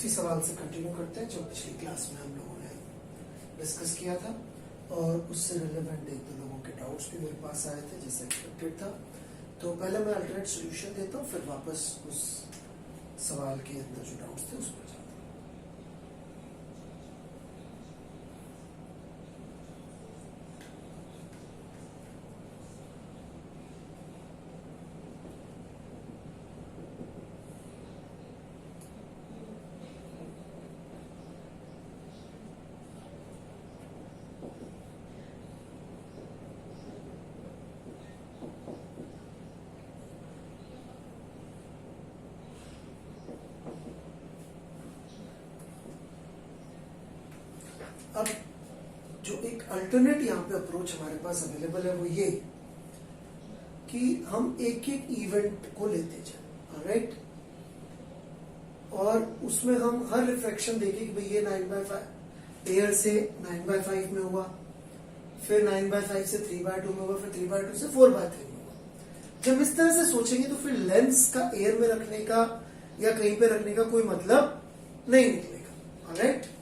उसी सवाल से कंटिन्यू करते हैं जो पिछली क्लास में हम लोगों ने डिस्कस किया था, और उससे रिलेवेंट एक दो लोगों के डाउट्स भी मेरे पास आए थे जैसे एक्सपेक्टेड था। तो पहले मैं अल्टरनेट सोल्यूशन देता हूँ, फिर वापस उस सवाल के अंदर जो डाउट्स थे उस पर जाता हूँ। अब जो एक अल्टरनेट यहाँ पे अप्रोच हमारे पास अवेलेबल है वो ये कि हम एक एक इवेंट को लेते जाए, राइट, और उसमें हम हर रिफ्रैक्शन देखें कि भाई ये 9/5 एयर से 9/5 में हुआ, फिर 9/5 से 3/2 में हुआ, फिर 3/2 से 4/3 में हुआ। जब इस तरह से सोचेंगे तो फिर लेंस का एयर में रखने का या कहीं पे रखने का कोई मतलब नहीं निकलेगा, राइट।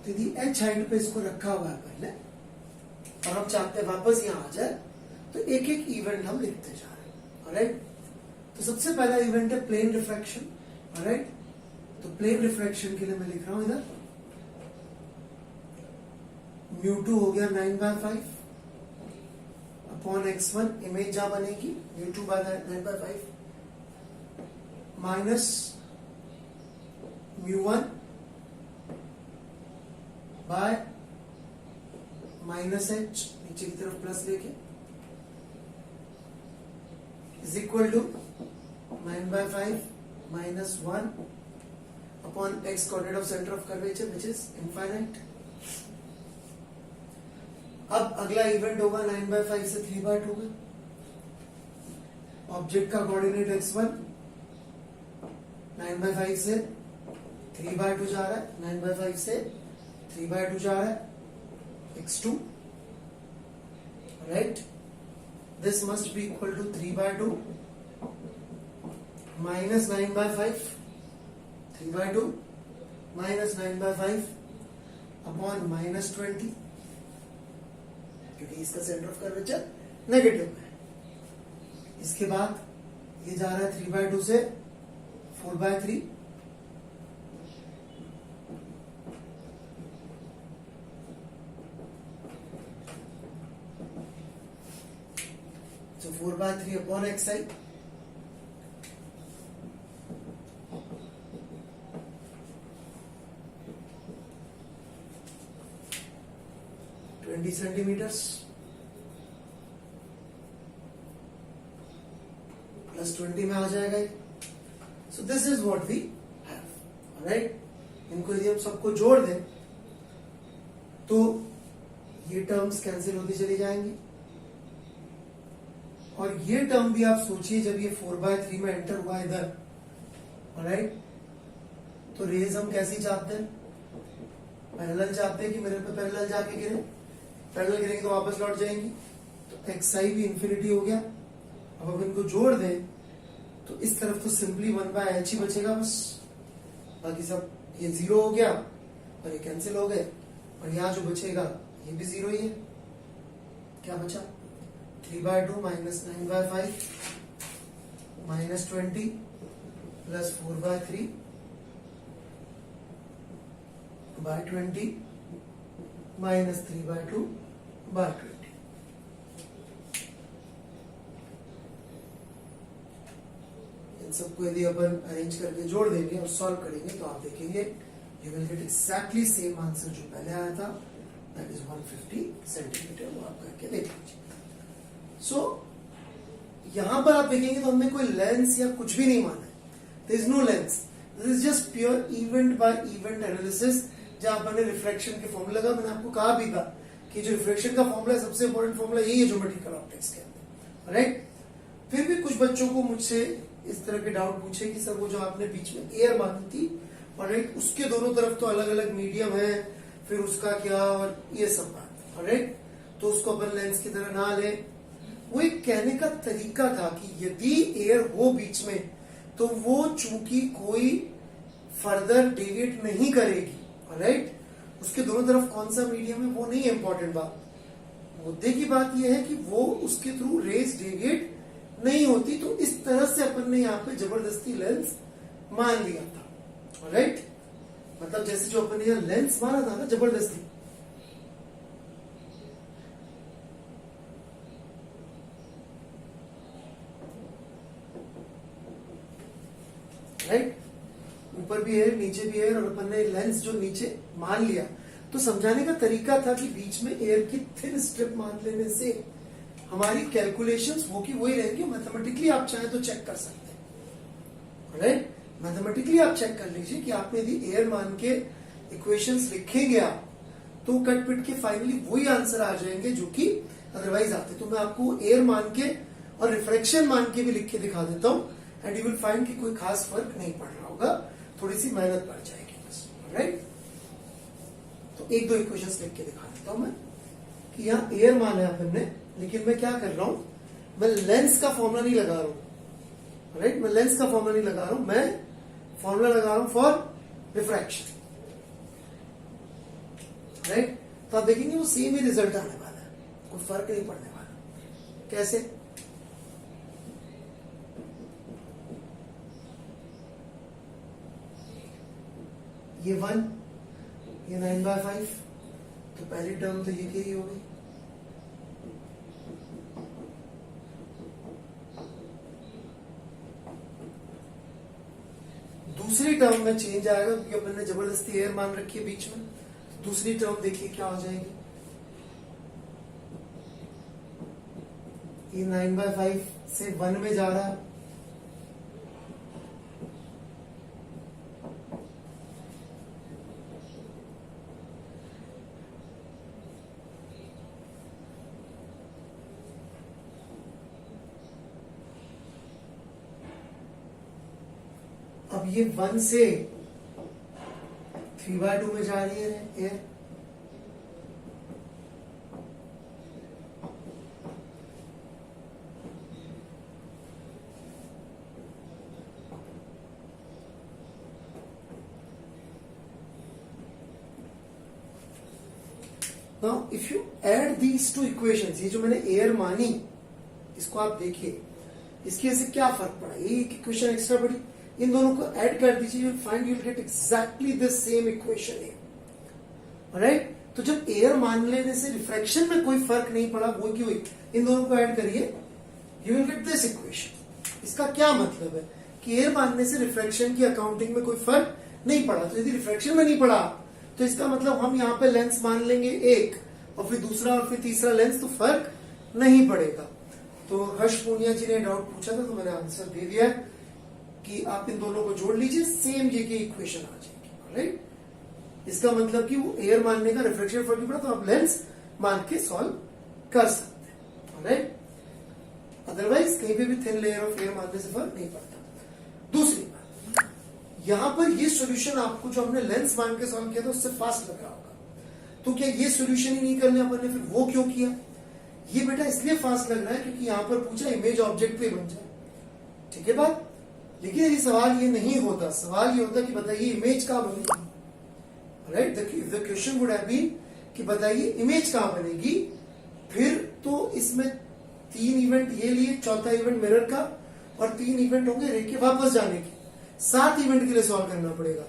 तो यदि एच हाइट पे इसको रखा हुआ है पहले और हम चाहते हैं वापस यहां आ जाए, तो एक एक इवेंट हम लिखते जा रहे हैं, ऑलराइट। तो सबसे पहला इवेंट है प्लेन रिफ्रैक्शन, ऑलराइट। तो प्लेन रिफ्रैक्शन के लिए मैं लिख रहा हूं इधर μ2 हो गया 9/5 अपॉन x1, इमेज जहां बनेगी μ2 by 9/5 minus μ1 by minus H, नीचे की तरफ प्लस लेके, is equal to 9/5 minus 1 upon X coordinate of centre of curvature which is infinite. अब अगला इवेंट होगा 9/5 से 3/2 में। ऑब्जेक्ट का कोऑर्डिनेट x1 9/5 से 3/2 जा रहा है, 9/5 से 3/2 जा रहा है, x2, right? This must be equal to 3/2 minus 9/5, 3/2 minus 9/5 upon minus 20, क्योंकि इसका सेंटर ऑफ कर्वेचर नेगेटिव में है। इसके बाद ये जा रहा है 3/2 से 4/3, so 4/3 upon xi, centimetres plus 20 में आ जाएगा। So this is what we have, right. इनको यदि हम सबको जोड़ दें तो ये टर्म्स कैंसिल होती चली जाएंगी, और ये टर्म भी आप सोचिए जब ये 4/3 में एंटर हुआ इधर, राइट, तो रेज हम कैसी चाहते हैं, पैरेलल चाहते हैं कि मिरर पे पैरेलल जाके गिरे, पैरेलल गिरेंगे तो वापस लौट जाएंगी। तो एक्स आई भी इंफिनिटी हो गया। अब इनको जोड़ दें तो इस तरफ तो सिंपली 1/h ही बचेगा बस, बाकी सब ये 0 हो गया और ये कैंसिल हो गए, और यहाँ जो बचेगा ये भी 0 ही है। क्या बचा, 3/2 minus 9/5 minus 20 plus 4/3 by 20 minus 3/2 by 20। इन सबको यदि अपन अरेंज करके जोड़ देंगे और सॉल्व करेंगे तो आप देखेंगे you will get exactly same answer जो पहले आया था, दैट इज 150 सेंटीमीटर। वो आप करके देख लीजिए। सो यहां पर आप देखेंगे तो हमने कोई लेंस या कुछ भी नहीं माना है, there is no lens, this is just pure event by event analysis. जहां मैंने रिफ्रैक्शन के फॉर्मूला का, मैंने आपको कहा भी था कि जो रिफ्रैक्शन का फॉर्मूला है सबसे इंपॉर्टेंट फॉर्मूला यही है ज्योमेट्रिकल ऑप्टिक्स के अंदर, राइट। फिर भी कुछ बच्चों को मुझसे इस तरह के डाउट पूछे कि सर वो जो आपने बीच में एयर मानी थी, राइट, उसके दोनों तरफ तो अलग अलग मीडियम है, फिर उसका क्या, और ये सब बात, राइट, तो उसको अपन लेंस की तरह ना ले। वो एक कहने का तरीका था कि यदि एयर हो बीच में तो वो चूंकि कोई फर्दर डेविएट नहीं करेगी, राइट, उसके दोनों तरफ कौन सा मीडियम है वो नहीं इंपॉर्टेंट बात, मुद्दे की बात यह है कि वो उसके थ्रू रेज डेविएट नहीं होती। तो इस तरह से अपन ने यहाँ पे जबरदस्ती लेंस मान लिया था, राइट, मतलब जैसे जो अपन ने यहाँ लेंस माना था ना जबरदस्ती, राइट, ऊपर भी एयर नीचे भी एयर, और अपन ने लेंस जो नीचे मान लिया। तो समझाने का तरीका था कि बीच में एयर की थिन स्ट्रिप मान लेने से हमारी कैलकुलेशंस वो की वही रहेंगी। मैथमेटिकली आप चाहें तो चेक कर सकते हैं, राइट, मैथमेटिकली आप चेक कर लीजिए कि आपने यदि एयर मान के इक्वेशंस लिखेंगे आप, तो कट पिट के फाइनली वही आंसर आ जाएंगे जो कि अदरवाइज आते। तो मैं आपको एयर मान के और रिफ्रैक्शन मान के भी लिख के दिखा देता हूं, एंड यू विल फाइंड कि कोई खास फर्क नहीं पड़ रहा होगा, थोड़ी सी मेहनत बढ़ जाएगी बस, राइट। तो एक दो इक्वेशंस लिख के दिखा देता हूं मैं कि यहाँ एयर माना है अपन ने, लेकिन मैं क्या कर रहा हूं, मैं लेंस का फॉर्मूला नहीं लगा रहा हूं, राइट, मैं लेंस का फॉर्मूला नहीं लगा रहा हूं, मैं फॉर्मूला लगा रहा हूं फॉर रिफ्रैक्शन, राइट। तो आप देखेंगे वो सेम ही रिजल्ट आने वाला है, कोई फर्क नहीं पड़ने वाला। कैसे? ये 1, ये 9/5, तो पहली टर्म तो ये क्या ही हो गई, दूसरी टर्म में चेंज आएगा क्योंकि अपन ने जबरदस्ती एयर मान रखी है बीच में। दूसरी टर्म देखिए क्या हो जाएगी, ये 9/5 से 1 में जा रहा है, अब ये 1 से 3/2 में जा रही है air, now if you add these two equations, ये जो मैंने एयर मानी इसको आप देखिए, इसकी वजह से क्या फर्क पड़ा, ये एक इक्वेशन एक्स्ट्रा बढ़ी, इन दोनों को ऐड कर दीजिए, you will find you will get exactly the same equation है, राइट। तो जब एयर मान लेने से रिफ्रैक्शन में कोई फर्क नहीं पड़ा, वो की हुई, इन दोनों को ऐड करिए, you will get this equation. इसका क्या मतलब है कि एयर मानने से रिफ्रैक्शन की अकाउंटिंग में कोई फर्क नहीं पड़ा, तो यदि रिफ्रैक्शन में नहीं पड़ा तो इसका मतलब हम यहाँ पे लेंस मान लेंगे एक, और फिर दूसरा और फिर तीसरा लेंस, तो फर्क नहीं पड़ेगा। तो हर्ष पूनिया जी ने डाउट पूछा था, तो मैंने आंसर दे दिया कि आप इन दोनों को जोड़ लीजिए, सेम ये की इक्वेशन आ जाएगी, राइट। इसका मतलब कि वो एयर मानने का रिफ्रैक्शन फर्क नहीं पड़ा, तो आप लेंस मान के सॉल्व कर सकते हैं, राइट। अदरवाइज कहीं पे भी थिन लेयर ऑफ एयर मानने से फर्क नहीं पड़ता। दूसरी बात, यहां पर ये सॉल्यूशन आपको जो हमने लेंस मान के सॉल्व किया था उससे फास्ट लग रहा होगा, तो क्या ये सॉल्यूशन ही नहीं करने अपन ने फिर वो क्यों किया? ये बेटा इसलिए फास्ट लग रहा है क्योंकि यहां पर पूछा इमेज ऑब्जेक्ट पे बन जाए, ठीक है बात। लेकिन यदि सवाल ये नहीं होता, सवाल ये होता कि बताइए इमेज कहां बनेगी, right, the question would have been कि बताइए इमेज कहां बनेगी, फिर तो इसमें 3 इवेंट ये लिए, चौथा इवेंट मिरर का, और 3 इवेंट होंगे रे के वापस जाने के, 7 इवेंट के लिए सॉल्व करना पड़ेगा।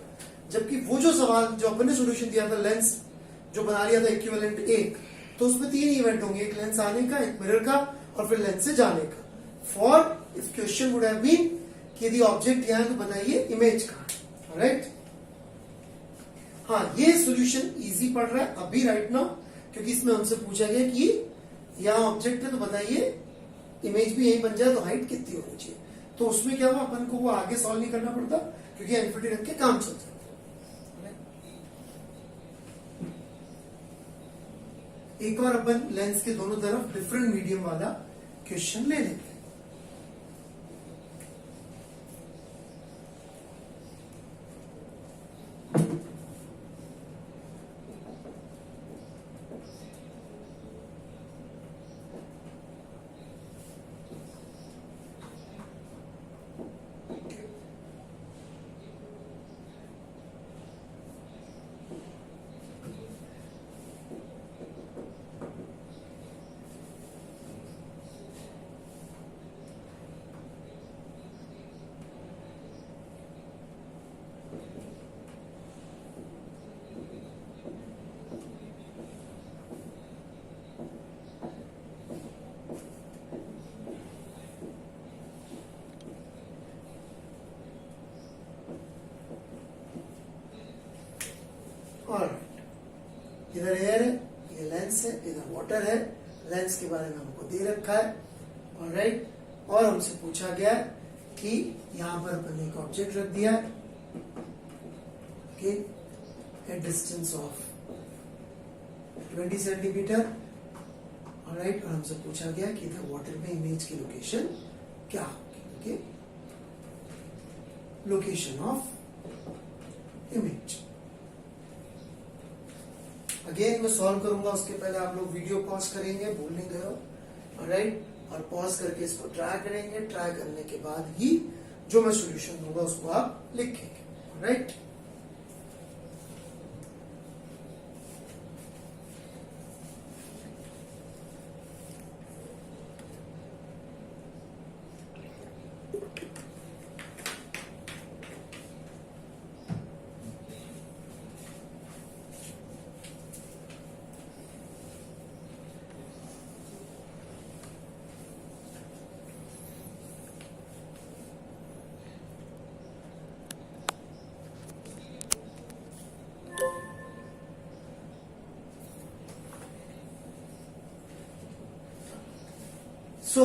जबकि वो जो सवाल जो अपन ने सोल्यूशन दिया था, लेंस जो बना लिया था इक्विवेलेंट 1, तो उसमें 3 इवेंट होंगे, एक लेंस आने का, एक मिरर का, और फिर लेंस से जाने का। For if question would have been कि यदि ऑब्जेक्ट यहां है तो बताइए इमेज कहां, राइट। हाँ, ये सॉल्यूशन इजी पड़ रहा है अभी राइट नाउ, क्योंकि इसमें हमसे पूछा गया कि यहां ऑब्जेक्ट है तो बताइए इमेज भी यही बन जाए तो हाइट कितनी होनी चाहिए। तो उसमें क्या हुआ, अपन को वो आगे सॉल्व नहीं करना पड़ता क्योंकि इन्फिनिटी रख के काम चल जाता है। एक और अपन लेंस के दोनों तरफ डिफरेंट मीडियम वाला क्वेश्चन ले लेते हैं। है, ये लेंस है, इधर वाटर है, लेंस के बारे में हमको दे रखा है, ऑलराइट। और हमसे पूछा गया कि यहां पर अपन ने एक ऑब्जेक्ट रख दिया है, okay, at distance of 20 centimetre, alright. और हमसे पूछा गया कि इधर वाटर में इमेज की लोकेशन क्या होगी, okay, location of image. Again मैं सॉल्व करूंगा, उसके पहले आप लोग वीडियो पॉज करेंगे, भूल नहीं गए हो, ऑलराइट, और पॉज करके इसको ट्राई करेंगे। ट्राई करने के बाद ही जो मैं सॉल्यूशन दूंगा उसको आप लिखेंगे, alright. So,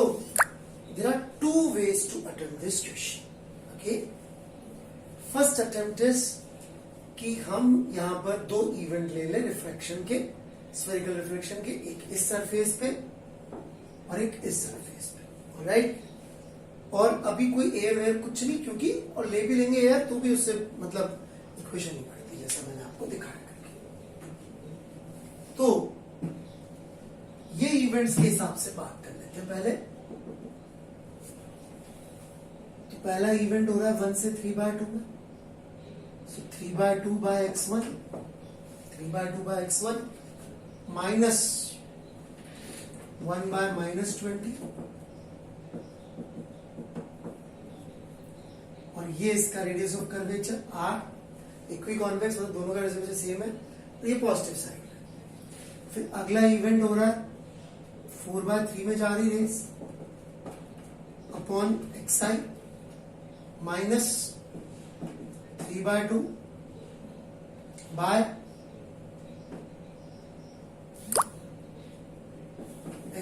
there are two ways to attempt this question. Okay? First attempt is कि हम यहाँ पर दो इवेंट ले लें रिफ्रैक्शन के, स्फेरिकल रिफ्रैक्शन के, एक इस सरफेस पे और एक इस सरफेस पे, ऑलराइट। और अभी कोई एयर वेयर कुछ नहीं, क्योंकि और ले भी लेंगे एयर तो भी उससे मतलब इक्वेशन नहीं पड़ती, जैसा मैंने आपको दिखाया करके। तो ये इवेंट्स के हिसाब से बात कर लेते हैं पहले। तो पहला इवेंट हो रहा है 1 से 3/2 में, so 3/2 by x1, 3/2 by x1 minus 1 by -20, और ये इसका radius of curvature r, equiconvex, मतलब दोनों का रेडियस सेम है, तो ये पॉजिटिव साइड है। फिर अगला इवेंट हो रहा है 4/3 में जा रही रेस upon xi minus 3/2 by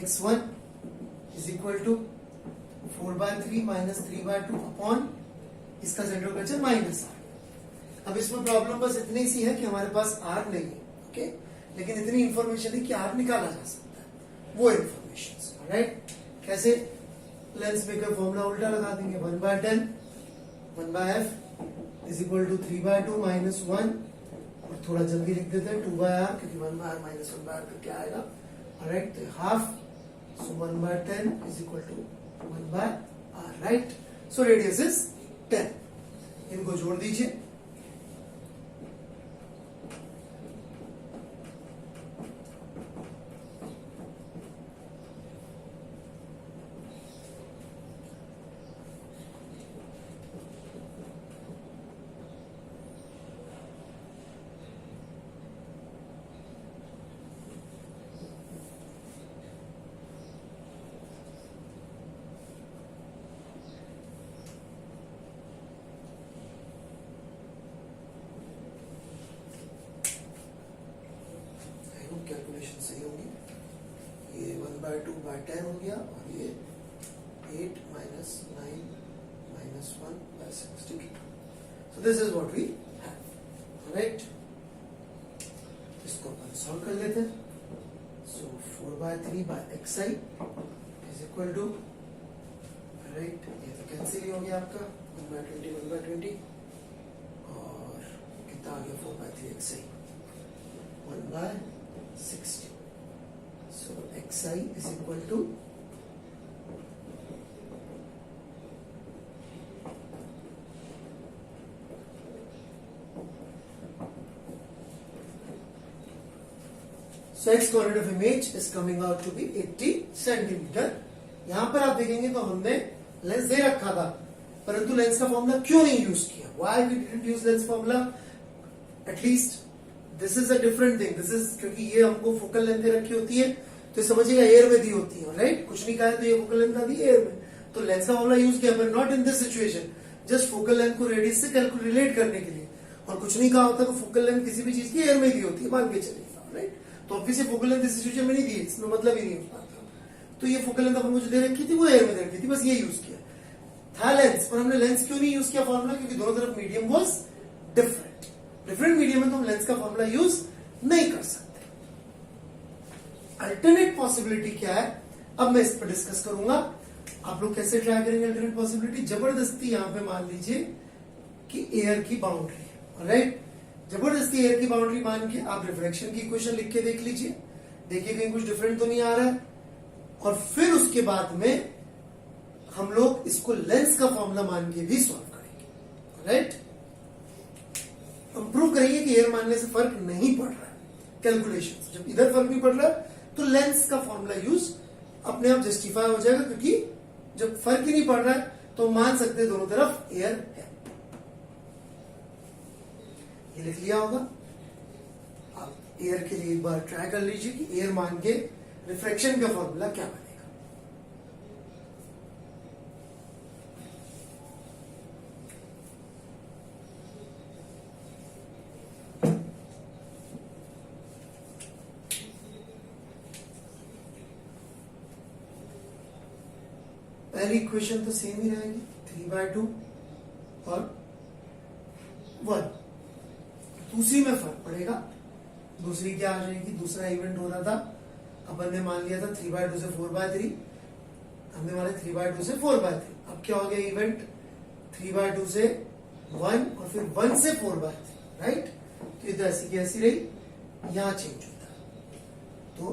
x1 is equal to 4/3 minus 3/2 upon इसका सेंट्रल कर्वेचर माइनस r। अब इसमें प्रॉब्लम बस इतनी सी है कि हमारे पास r नहीं है, ओके, लेकिन इतनी इंफॉर्मेशन है कि r निकाला जा सकता है, वो इंफॉर्मेशन, राइट। कैसे? लेंस मेकर फॉर्मूला उल्टा लगा देंगे, 1/10 1/f is equal to 3/2 minus 1, और थोड़ा जल्दी लिख देते हैं 2/r, क्योंकि 1/r माइनस 1/r का क्या आएगा, राइट, तो half, so 1/10 is equal to 1/r, right. So radius is 10, इनको जोड़ दीजिए, कैलकुलेशन सही होगी। ये 1/2/10 हो गया, और ये 8 माइनस 9 माइनस 1/6, ठीक है। So this is what we have, right. इसको अपन सॉल्व कर लेते हैं। So 4/3 by xi is equal to, right, ये तो कैंसिल ही हो गया आपका, 1/20 1/20, और कितना आ गया 4/3 xi 1/60, so xi is equal to so x coordinate of image is coming out to be 80 centimetre. यहां पर आप देखेंगे तो हमने लेंस दे रखा था, परंतु लेंस का फॉर्मूला क्यों नहीं यूज किया? Why we didn't use lens formula? At least this is a different thing, this is, क्योंकि ये हमको फोकल लेंथ दे रखी होती है, तो समझिएगा एयर में दी होती है, राइट, कुछ नहीं कहा है तो ये फोकल लेंथ आ दी एयर में, तो लेंस का फॉर्मूला यूज किया, पर not in this situation, just focal length को रेडियस से कैलकुलेट करने के लिए, और कुछ नहीं कहा होता तो फोकल लेंथ किसी भी चीज की एयर में दी होती है, मान के चलिएगा, राइट। तो ऑब्वियसली फोकल लेंथ इस सिचुएशन में नहीं दी, इसमें मतलब ही नहीं उस बात का। तो ये फोकल लेंथ अपन मुझे दे रखी थी, वो एयर में दे रखी थी, बस ये यूज किया था लेंस, पर हमने लेंस क्यों नहीं यूज किया फॉर्मूला, क्योंकि दोनों तरफ medium was different. Different medium में तो हम लेंस का फॉर्मूला यूज नहीं कर सकते। अल्टरनेट पॉसिबिलिटी क्या है, अब मैं इस पर डिस्कस करूंगा। आप लोग कैसे ट्राई करेंगे अल्टरनेट पॉसिबिलिटी? जबरदस्ती यहां पे मान लीजिए कि एयर की बाउंड्री है, राइट? जबरदस्ती एयर की बाउंड्री मान के आप रिफ्रैक्शन की इक्वेशन लिख के देख लीजिए, देखिए कहीं कुछ डिफरेंट तो नहीं आ रहा है, और फिर उसके बाद में हम लोग इसको लेंस का फॉर्मूला मान के भी सॉल्व करेंगे, राइट? हम प्रूव करेंगे कि एयर मानने से फर्क नहीं पड़ रहा है कैलकुलेशन। जब इधर फर्क नहीं पड़ रहा है तो लेंस का फॉर्मूला यूज अपने आप जस्टिफाई हो जाएगा, क्योंकि जब फर्क ही नहीं पड़ रहा है तो मान सकते हैं दोनों तरफ एयर है। ये लिख लिया होगा। आप एयर के लिए एक बार ट्राई कर लीजिए कि एयर मान के रिफ्रैक्शन का फॉर्मूला क्या बनेगा। पहली इक्वेशन तो सेम ही रहेगी, 3/2 और 1। दूसरी में फर्क पड़ेगा। दूसरी क्या आ जाएगी? दूसरा इवेंट हो रहा था, अपन ने मान लिया था 3/2 से 4/3, हमने माना 3/2 से 4/3। अब क्या हो गया इवेंट? 3/2 से 1 और फिर 1 से 4/3, राइट? तो इधर ऐसी की ऐसी रही, यहां चेंज होता है। तो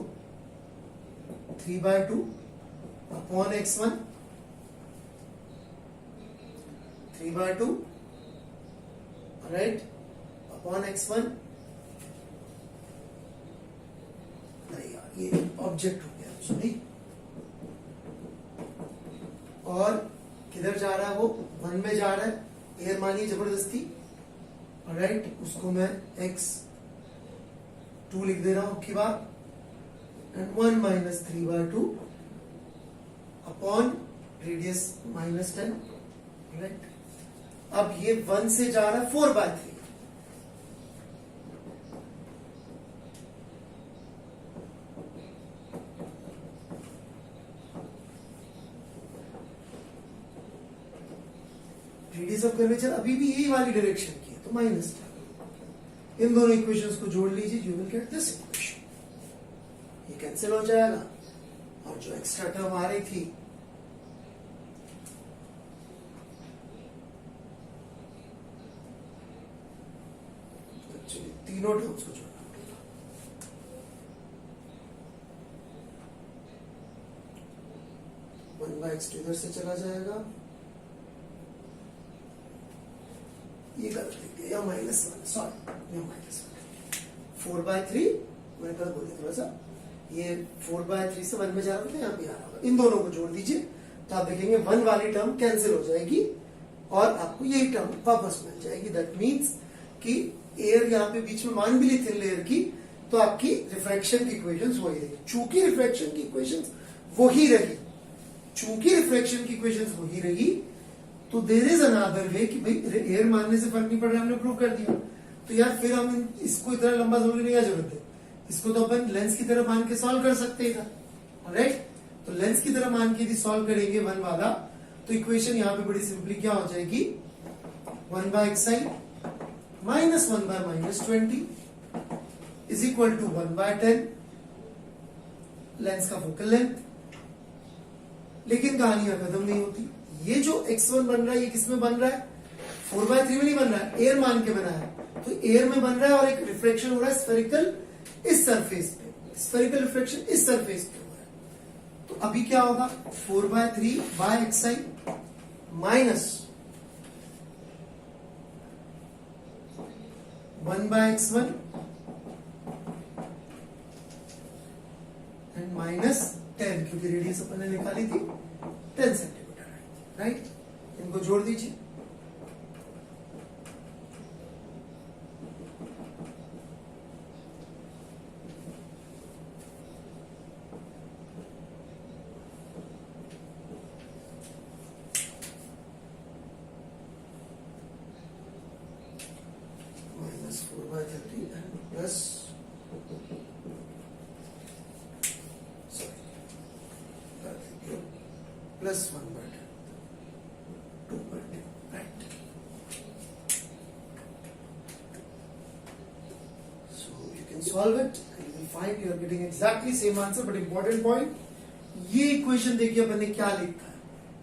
3/2 upon x1, 3/2 right upon x1। नहीं यार, ये ऑब्जेक्ट हो गया सॉरी, और किधर जा रहा है वो? 1 में जा रहा है, एयर मानिए जबरदस्ती, राइट? उसको मैं x2 लिख दे रहा हूं की बार, and 1 minus 3/2 upon radius -10, right? अब ये 1 से जा रहा है 4/3, रेडियस ऑफ कर्वेचर अभी भी यही वाली डायरेक्शन की है, तो -10। इन दोनों इक्वेशंस को जोड़ लीजिए, you will get this equation. ये कैंसिल हो जाएगा, और जो एक्स्ट्रा टर्म आ रही थी तीनों टर्म्स को जोड़ना पड़ेगा। वन बाय एक्स इधर से चला जाएगा, ये गलत लिख दिया, -1, सॉरी, -1 4/3 मैंने कल बोल दिया थोड़ा सा, ये 4/3 से 1 में जा रहा था, यहाँ पे आ रहा होगा। इन दोनों को जोड़ दीजिए तो आप देखेंगे 1 वाली टर्म कैंसिल हो जाएगी और आपको यही टर्म वापस मिल जाएगी। दैट मीन्स कि एयर यहाँ पे बीच में मान भी ली थिन लेयर की, तो आपकी रिफ्रैक्शन की इक्वेशंस वही रही। चूंकि रिफ्रैक्शन की इक्वेशंस वही रही, चूंकि रिफ्रैक्शन की इक्वेशंस वही रही, तो देयर इज अनदर वे कि भाई एयर मानने से फर्क नहीं पड़ रहा, हमने प्रूव कर दिया। तो यार फिर हम इसको इतना लंबा समझने की क्या जरूरत है? इसको तो अपन लेंस की तरह मान के सॉल्व कर सकते हैं, राइट? तो लेंस की तरह मान के यदि सॉल्व करेंगे 1 वाला, तो इक्वेशन यहाँ पे बड़ी सिंपली क्या हो जाएगी? 1 by xi minus 1 by -20 is equal to 1 by 10 lens का फोकल लेंथ। लेकिन कहानियां खत्म नहीं होती। ये जो x1 बन रहा है, ये किसमें बन रहा है? 4/3 में नहीं बन रहा है, एयर मान के बना है। तो एयर में बन रहा है और एक रिफ्लेक्शन हो रहा है स्फेरिकल इस सरफेस पे, स्फेरिकल रिफ्लेक्शन इस सरफेस पे हो रहा है। तो अभी क्या होगा? 4/3 by xi minus 1 by x1 and -10, क्योंकि रेडियस अपन ने निकाली थी 10 सेंटीमीटर, राइट? इनको जोड़ दीजिए, -4/30 and plus plus 1/2, 2/2, right? So you can solve it and you will find you are getting exactly same answer. But important point, ये equation देखिए अपन ने क्या लिखा है,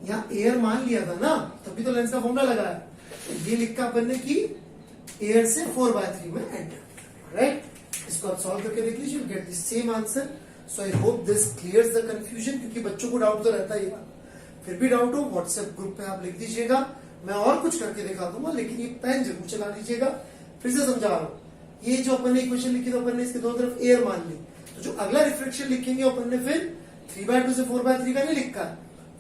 यहाँ एयर मान लिया था ना, तभी तो लेंस का फॉर्मूला लगाया। तो ये लिखा अपन ने कि एयर से 4/3 में एंटर, राइट? इसको आप सॉल्व करके देख लीजिए, get the same answer. So I hope this clears the confusion, क्योंकि बच्चों को डाउट तो रहता ही है। फिर भी डाउट हो व्हाट्सएप ग्रुप पे आप लिख दीजिएगा, मैं और कुछ करके दिखा दूंगा, लेकिन ये पेन जरूर चला लीजिएगा। फिर से समझा रहा हूं, ये जो अपन ने इक्वेशन लिखी तो अपन ने इसके दोनों तरफ एयर मान ली, तो जो अगला रिफ्लेक्शन लिखेंगे अपन ने फिर 3/2 से 4/3 का नहीं लिखा,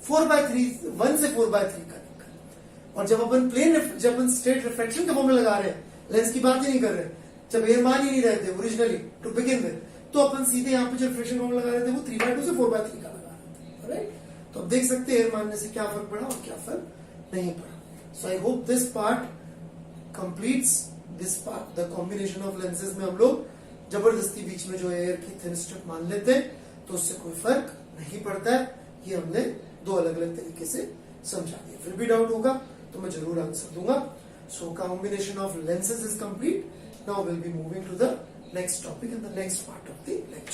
4/3 1 से 4/3 का लिखा। और जब अपन जब अपन स्ट्रेट रिफ्लेक्शन का फॉर्मूला लगा रहे हैं, लेंस की बात ही नहीं कर रहे, जब एयर मान ही नहीं रहते ओरिजिनली टू बिगिन विद, तो अपन सीधे यहाँ पे जो रिफ्लेक्शन फॉर्मूला लगा रहे थे वो 3/2 से 4/3 का लगा रहे थे, राइट? तो अब देख सकते हैं एयर मानने से क्या फर्क पड़ा और क्या फर्क नहीं पड़ा। So I hope this part completes this part, the combination of lenses में हम लोग जबरदस्ती बीच में जो एयर की थिन स्ट्रिप मान लेते हैं तो उससे कोई फर्क नहीं पड़ता है। ये हमने दो अलग अलग तरीके से समझा दिया। फिर भी डाउट होगा तो मैं जरूर आंसर दूंगा। So combination of lenses is complete. Now will be moving to the next topic in the next part of the lecture.